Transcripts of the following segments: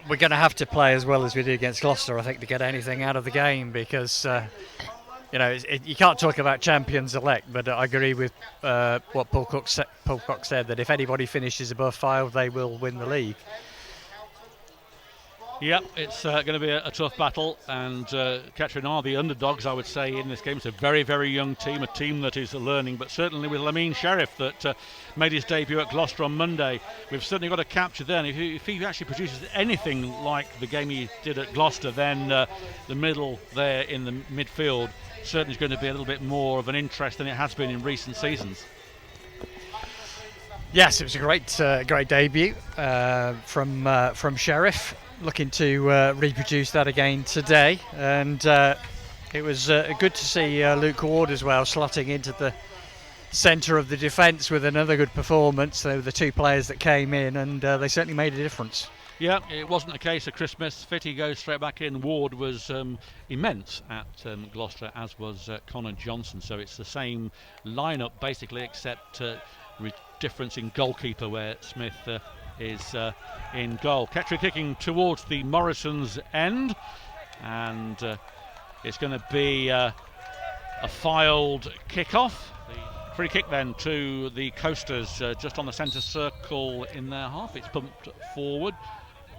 we're going to have to play as well as we did against Gloucester, I think, to get anything out of the game, because you can't talk about champions elect, but I agree with what Paul Cook said, that if anybody finishes above 5, they will win the league. Yep, it's going to be a tough battle, and Kettering are the underdogs, I would say, in this game. It's a very, very young team, a team that is learning, but certainly with Lamine Sheriff that made his debut at Gloucester on Monday, we've certainly got to capture then. If he actually produces anything like the game he did at Gloucester, then the middle there in the midfield certainly is going to be a little bit more of an interest than it has been in recent seasons. Yes, it was a great debut from Sheriff. Looking to reproduce that again today, and it was good to see Luke Ward as well slotting into the centre of the defence with another good performance. They were the two players that came in, and they certainly made a difference. Yeah, it wasn't a case of Christmas. Fitty goes straight back in. Ward was immense at Gloucester, as was Connor Johnson, so it's the same lineup basically, except difference in goalkeeper, where Smith is in goal. Kettering kicking towards the Morrisons' end, and it's going to be a Fylde kick-off. The free kick then to the Coasters, just on the centre circle in their half. It's pumped forward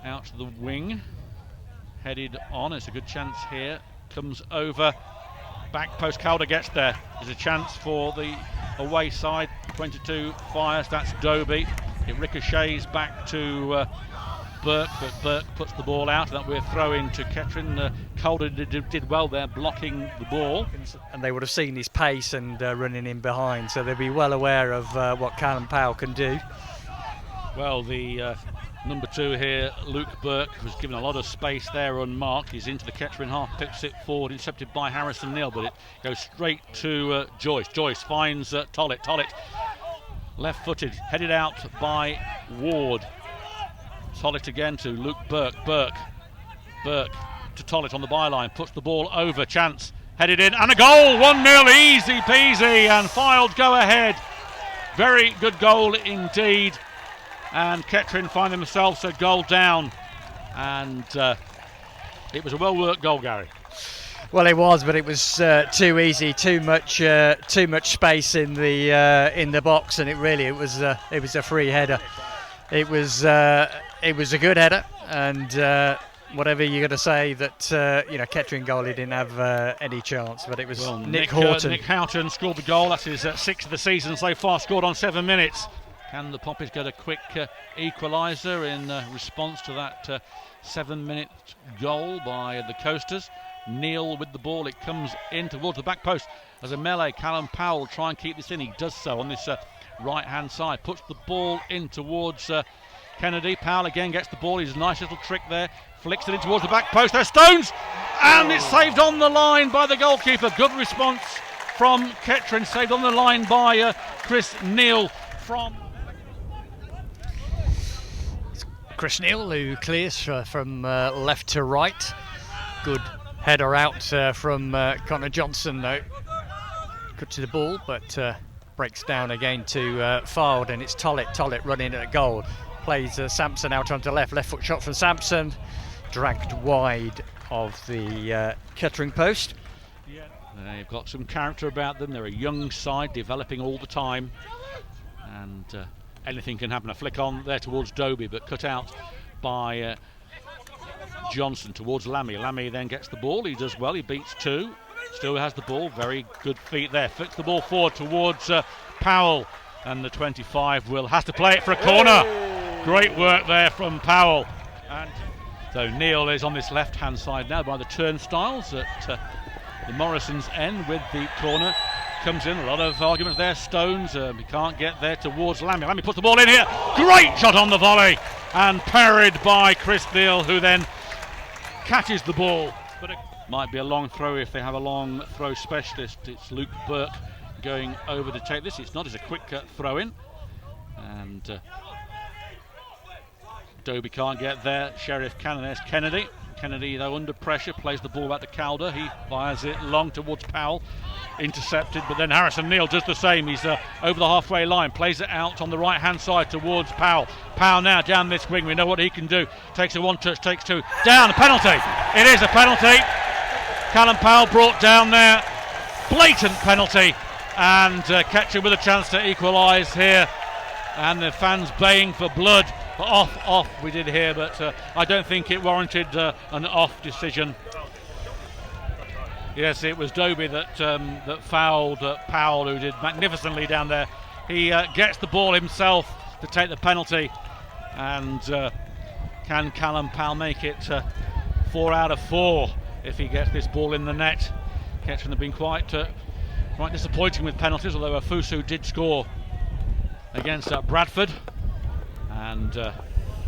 out to the wing, headed on. It's a good chance here. Comes over, back post. Calder gets there. There's a chance for the away side. 22 fires. That's Doby. It ricochets back to Burke, but Burke puts the ball out. That we're throwing to Kettering. Calder did well there, blocking the ball. And they would have seen his pace and running in behind, so they'd be well aware of what Callum Powell can do. Well, the number 2 here, Luke Burke, was given a lot of space there unmarked. He's into the Kettering half, picks it forward, intercepted by Harrison Neal, but it goes straight to Joyce. Joyce finds Tollett. Tollett, left-footed, headed out by Ward. Tollett again to Luke Burke. Burke to Tollett on the byline, puts the ball over, chance, headed in, and a goal! 1-0, easy peasy, and Fylde go ahead. Very good goal indeed, and Kettering find themselves a goal down, and it was a well-worked goal, Gary. Well, it was, but it was too easy, too much space in the box, and it was a free header. It was a good header, and whatever you're going to say that Kettering goalie didn't have any chance, but it was Nick Houghton. Nick Houghton scored the goal. That is 6th of the season so far, scored on 7 minutes. Can the Poppies get a quick equaliser in response to that 7-minute goal by the Coasters? Neal with the ball, it comes in towards the back post as a melee. Callum Powell will try and keep this in. He does so on this right hand side, puts the ball in towards Kennedy. Powell again gets the ball. He's a nice little trick there, flicks it in towards the back post. There's Stones, and it's saved on the line by the goalkeeper. Good response from Kettering, saved on the line by Chris Neal from Chris Neal, who clears from left to right. Good header out from Connor Johnson, though. Good to the ball, but breaks down again to Fylde, and it's Tollett. Tollett running at a goal. Plays Sampson out onto left foot shot from Sampson, dragged wide of the Kettering post. Yeah, they've got some character about them. They're a young side, developing all the time, and anything can happen. A flick on there towards Doby, but cut out by Johnson towards Lammy. Lammy then gets the ball. He does well. He beats 2. Still has the ball. Very good feet there. Flicks the ball forward towards Powell, and the 25 has to play it for a corner. Great work there from Powell. And so Neal is on this left-hand side now by the turnstiles at the Morrisons' end with the corner. Comes in, a lot of arguments there. Stones, he can't get there towards Lammy. Lammy puts the ball in here. Great shot on the volley, and parried by Chris Neal, who then catches the ball. But it might be a long throw if they have a long throw specialist. It's Luke Burke going over to take this. It's not, it's a quick throw in, and Doby can't get there. Sheriff can, and there's Kennedy. Kennedy, though, under pressure, plays the ball back to Calder. He fires it long towards Powell, intercepted, but then Harrison Neal does the same. He's over the halfway line, plays it out on the right hand side towards Powell. Powell now down this wing, we know what he can do. Takes a one touch, takes two, down, a penalty. It is a penalty. Callum Powell brought down there, blatant penalty, and Kettering with a chance to equalise here, and the fans baying for blood. Off we did here, but I don't think it warranted an off decision. Yes, it was Dobie that fouled Powell, who did magnificently down there. He gets the ball himself to take the penalty, and can Callum Powell make it 4 out of 4 if he gets this ball in the net? Kettering have been quite disappointing with penalties, although Afusu did score against Bradford. And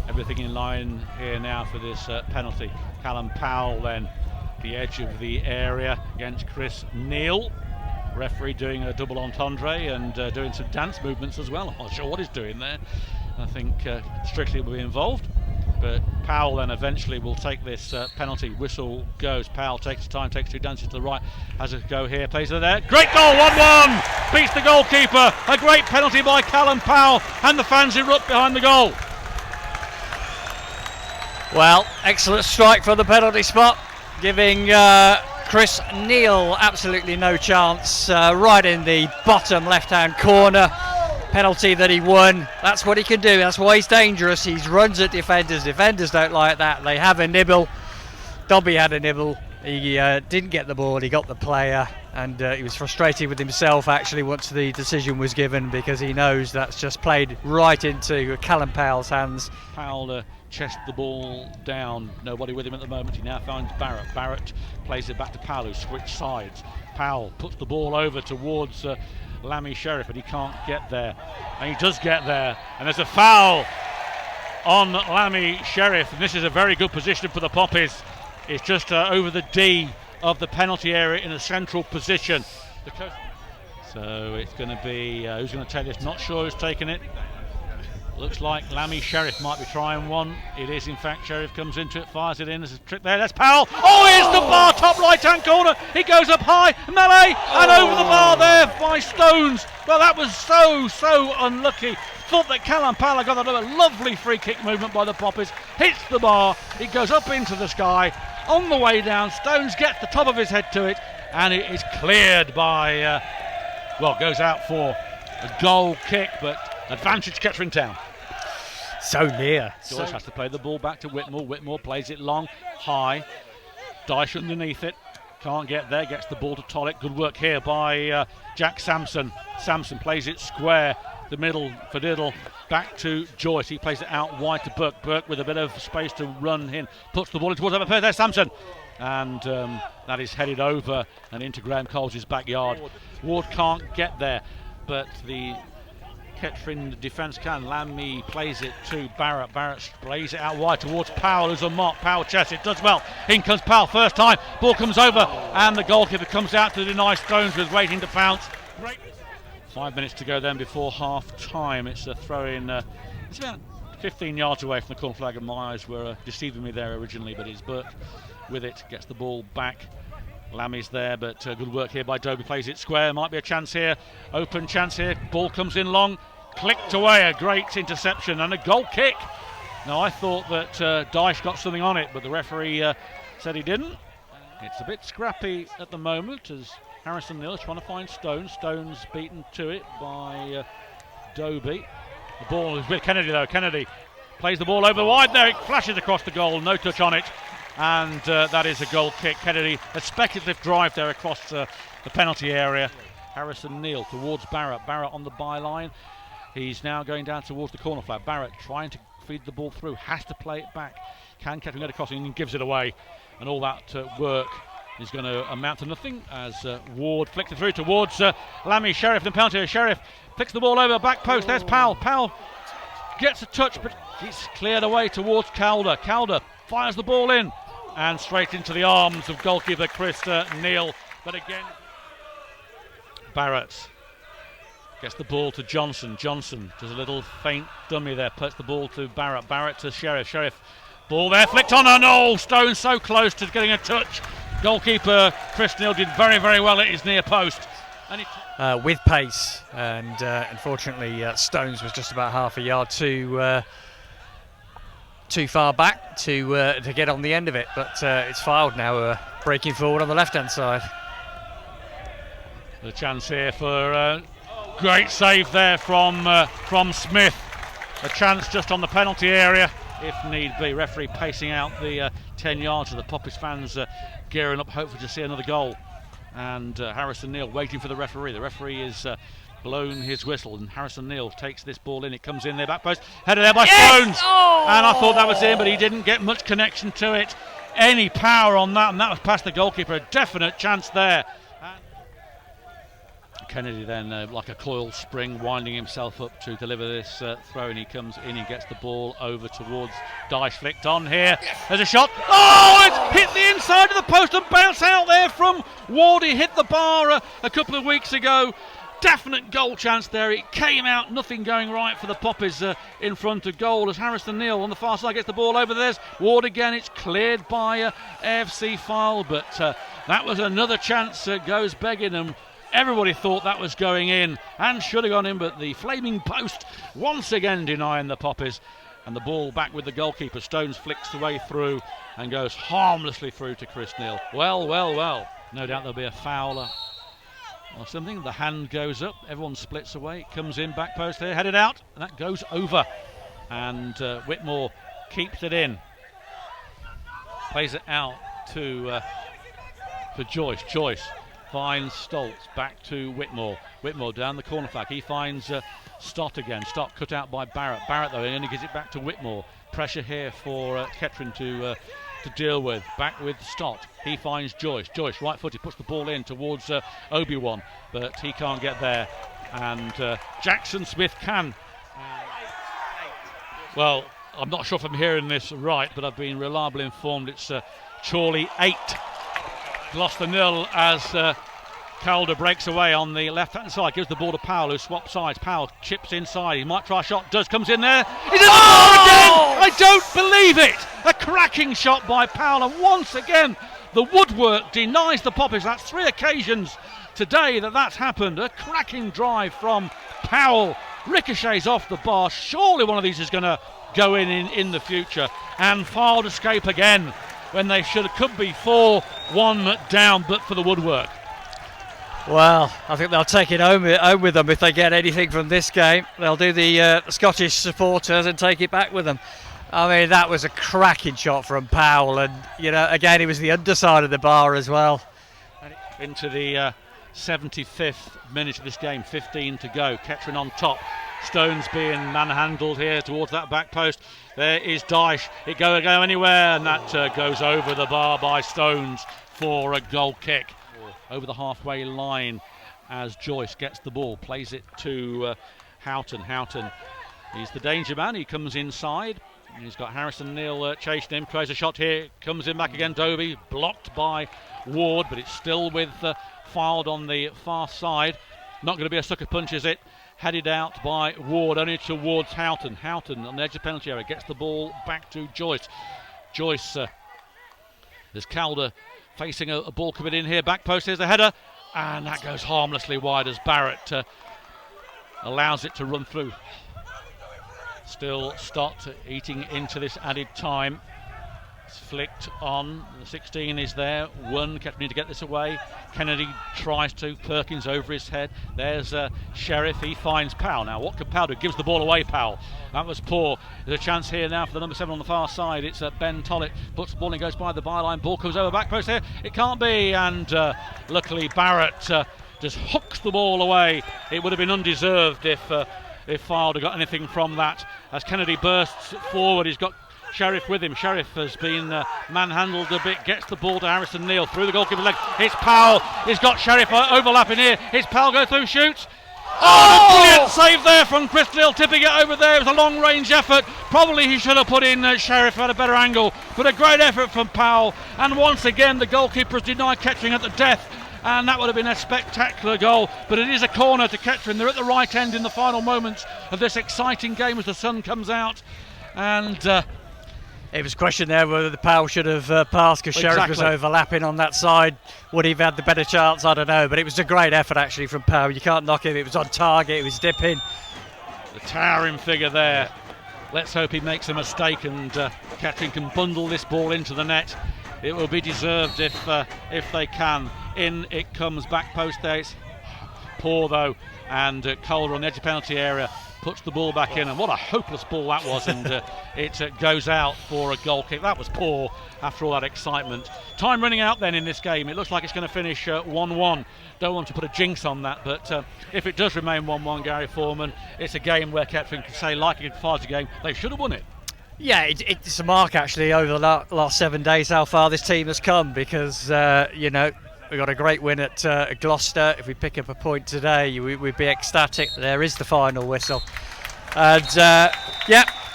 everything in line here now for this penalty. Callum Powell then, the edge of the area against Chris Neal. Referee doing a double entendre and doing some dance movements as well. I'm not sure what he's doing there. I think Strictly will be involved. But Powell then eventually will take this penalty. Whistle goes. Powell takes his time, takes 2 dances to the right. Has a go here, plays it there. Great goal, 1-1! Beats the goalkeeper. A great penalty by Callum Powell, and the fans erupt behind the goal. Well, excellent strike from the penalty spot, giving Chris Neal absolutely no chance. Right in the bottom left-hand corner. Penalty that he won. That's what he can do. That's why he's dangerous. He runs at defenders. Defenders don't like that. They have a nibble. Dobby had a nibble. He didn't get the ball. He got the player, and he was frustrated with himself actually once the decision was given, because he knows that's just played right into Callum Powell's hands. Powell chest the ball down. Nobody with him at the moment. He now finds Barrett. Barrett plays it back to Powell, who switched sides. Powell puts the ball over towards Lammy Sheriff, but he can't get there, and he does get there, and there's a foul on Lammy Sheriff, and this is a very good position for the Poppies. It's just over the D of the penalty area in a central position. So it's going to be who's going to take this? Not sure who's taking it. Looks like Lammy Sheriff might be trying one. It is, in fact. Sheriff comes into it, fires it in. There's a trick there. That's Powell. Oh, here's the bar, top right-hand corner. He goes up high, melee, and over the bar there by Stones. Well, that was so unlucky. Thought that Callum Powell got a lovely free kick movement by the Poppies. Hits the bar. It goes up into the sky. On the way down, Stones gets the top of his head to it, and it is cleared by, goes out for a goal kick, but advantage Kettering Town. So near. Joyce has to play the ball back to Whitmore. Whitmore plays it long, high. Dyche underneath it. Can't get there. Gets the ball to Tollick. Good work here by Jack Sampson. Sampson plays it square. The middle for Diddle. Back to Joyce. He plays it out wide to Burke. Burke with a bit of space to run in. Puts the ball in towards the pair. There's Sampson. And that is headed over and into Graham Coles' backyard. Ward can't get there, but the Kettering defence can. Lammy plays it to Barrett. Barrett plays it out wide towards Powell, who's a mark. Powell chest, it does well. In comes Powell, first time. Ball comes over, and the goalkeeper comes out to deny Stones, who's waiting to pounce. 5 minutes to go then before half time. It's a throw in. It's about 15 yards away from the corner flag, and my eyes were deceiving me there originally, but it's Burke with it, gets the ball back. Lammy's there, but good work here by Dobie. Plays it square. Might be a chance here. Open chance here. Ball comes in long. Clicked away. A great interception and a goal kick. Now, I thought that Dyche got something on it, but the referee said he didn't. It's a bit scrappy at the moment as Harrison Neal is trying to find Stones. Stones beaten to it by Dobie. The ball is with Kennedy, though. Kennedy plays the ball over wide there. It flashes across the goal. No touch on it. And that is a goal kick. Kennedy, a speculative drive there across the penalty area. Harrison Neal towards Barrett. Barrett on the byline. He's now going down towards the corner flag. Barrett trying to feed the ball through. Has to play it back. Can Kettering get across and gives it away. And all that work is going to amount to nothing as Ward flicks it through towards Lammy Sheriff. The penalty. Sheriff flicks the ball over. Back post. There's Powell. Powell gets a touch, but it's cleared away towards Calder. Calder fires the ball in and straight into the arms of goalkeeper Chris Neal. But again, Barrett gets the ball to Johnson. Johnson does a little faint dummy there, puts the ball to Barrett. Barrett to Sheriff. Sheriff Ball there, flicked on, and oh, Stone so close to getting a touch. Goalkeeper Chris Neal did very, very well at his near post. And with pace, and unfortunately Stones was just about half a yard too far back to get on the end of it, but it's Fylde now breaking forward on the left hand side. The chance here for great save there from Smith. A chance just on the penalty area if need be. Referee pacing out the 10 yards of the Poppies fans gearing up hopefully to see another goal, and Harrison Neal waiting for the referee. The referee is blown his whistle, and Harrison Neal takes this ball in. It comes in their back post, headed there by Stones, and I thought that was in, but he didn't get much connection to it, any power on that, and that was past the goalkeeper. A definite chance there. Kennedy then like a coiled spring winding himself up to deliver this throw, and he comes in, he gets the ball over towards Dyche, flicked on here, there's a shot, oh, it's hit the inside of the post and bounced out there from Ward. He hit the bar a couple of weeks ago. Definite goal chance there. It came out, nothing going right for the Poppies in front of goal as Harrison Neal on the far side gets the ball over. There's Ward again. It's cleared by AFC Fylde, but that was another chance goes begging, and everybody thought that was going in and should have gone in, but the flaming post once again denying the Poppies, and the ball back with the goalkeeper. Stones flicks the way through and goes harmlessly through to Chris Neal. Well. No doubt there'll be a foul or something. The hand goes up, everyone splits away, it comes in, back post here, headed out, and that goes over, and Whitmore keeps it in, plays it out to for Joyce finds Stoltz, back to Whitmore down the corner flag, he finds Stott again, Stott cut out by Barrett though, he only gives it back to Whitmore. Pressure here for Kettering to deal with. Back with Stott. He finds Joyce, right footed, puts the ball in towards Obi-Wan, but he can't get there. And Jackson Smith can. Well, I'm not sure if I'm hearing this right, but I've been reliably informed it's Chorley 8, Gloucester 0 as Calder breaks away on the left-hand side, gives the ball to Powell, who swaps sides. Powell chips inside, he might try a shot, comes in there. He's in the ball again! I don't believe it! A cracking shot by Powell, and once again, the woodwork denies the Poppies. That's 3 occasions today that's happened. A cracking drive from Powell, ricochets off the bar. Surely one of these is going to go in the future, and Fylde escape again when they could be 4-1 down, but for the woodwork. Well, I think they'll take it home with them if they get anything from this game. They'll do the Scottish supporters and take it back with them. I mean, that was a cracking shot from Powell, and again, it was the underside of the bar as well. Into the 75th minute of this game, 15 to go. Kettering on top. Stones being manhandled here towards that back post. There is Dyche. It go anywhere, and that goes over the bar by Stones for a goal kick. Over the halfway line as Joyce gets the ball, plays it to Houghton. He's the danger man, he comes inside. He's got Harrison Neal chasing him, tries a shot here, comes in back again, Dovey, blocked by Ward, but it's still with Fylde on the far side. Not going to be a sucker punch, is it? Headed out by Ward, only towards Houghton. Houghton on the edge of penalty area, gets the ball back to Joyce. There's Calder facing a ball coming in here, back post, here's a header, and that goes harmlessly wide as Barrett allows it to run through. Still Stott eating into this added time. It's flicked on, the 16 is there, Kettering to get this away. Kennedy tries to, Perkins over his head. There's Sheriff, he finds Powell. Now what can Powell do? Gives the ball away, Powell. That was poor. There's a chance here now for the number 7 on the far side. It's Ben Tollett, puts the ball in, goes by the byline, ball comes over back post here. It can't be, and luckily Barrett just hooks the ball away. It would have been undeserved if Fylde had got anything from that. As Kennedy bursts forward, he's got Sheriff with him. Sheriff has been manhandled a bit, gets the ball to Harrison Neal through the goalkeeper's leg. It's Powell, he's got Sheriff overlapping here. It's Powell, go through, shoots. Oh, brilliant save there from Chris Neal, tipping it over there. It was a long range effort. Probably he should have put in Sheriff at a better angle, but a great effort from Powell. And once again, the goalkeepers denied Kettering at the death. And that would have been a spectacular goal, but it is a corner to Kettering. They're at the right end in the final moments of this exciting game as the sun comes out, and It was a question there whether the Powell should have passed because Sheriff was overlapping on that side. Would he have had the better chance? I don't know. But it was a great effort actually from Powell. You can't knock him. It was on target. It was dipping. The towering figure there. Let's hope he makes a mistake and Kettering can bundle this ball into the net. It will be deserved if they can. In it comes, back post there. It's poor though, and Calder on the edge of penalty area puts the ball back in, and what a hopeless ball that was, and it goes out for a goal kick. That was poor after all that excitement. Time running out then in this game. It looks like it's going to finish 1-1. Don't want to put a jinx on that, but if it does remain 1-1, Gary Foreman, it's a game where Kettering can say, like it far as a game, they should have won it. Yeah, it's a mark actually over the last 7 days how far this team has come, because we got a great win at Gloucester. If we pick up a point today, we'd be ecstatic. There is the final whistle. And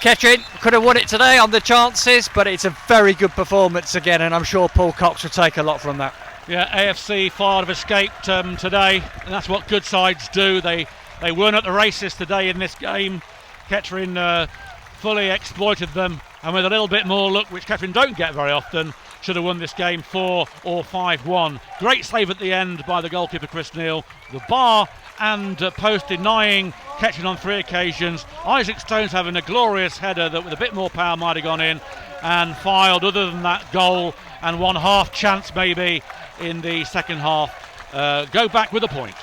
Kettering could have won it today on the chances, but it's a very good performance again, and I'm sure Paul Cox will take a lot from that. Yeah, AFC Fylde have escaped today, and that's what good sides do. They weren't at the races today in this game. Kettering fully exploited them, and with a little bit more luck, which Kettering don't get very often, should have won this game 4 or 5-1. Great save at the end by the goalkeeper Chris Neal. The bar and post denying Kettering on 3 occasions. Isaac Stone's having a glorious header that with a bit more power might have gone in. And Fylde, other than that goal and one half chance maybe in the second half, go back with a point.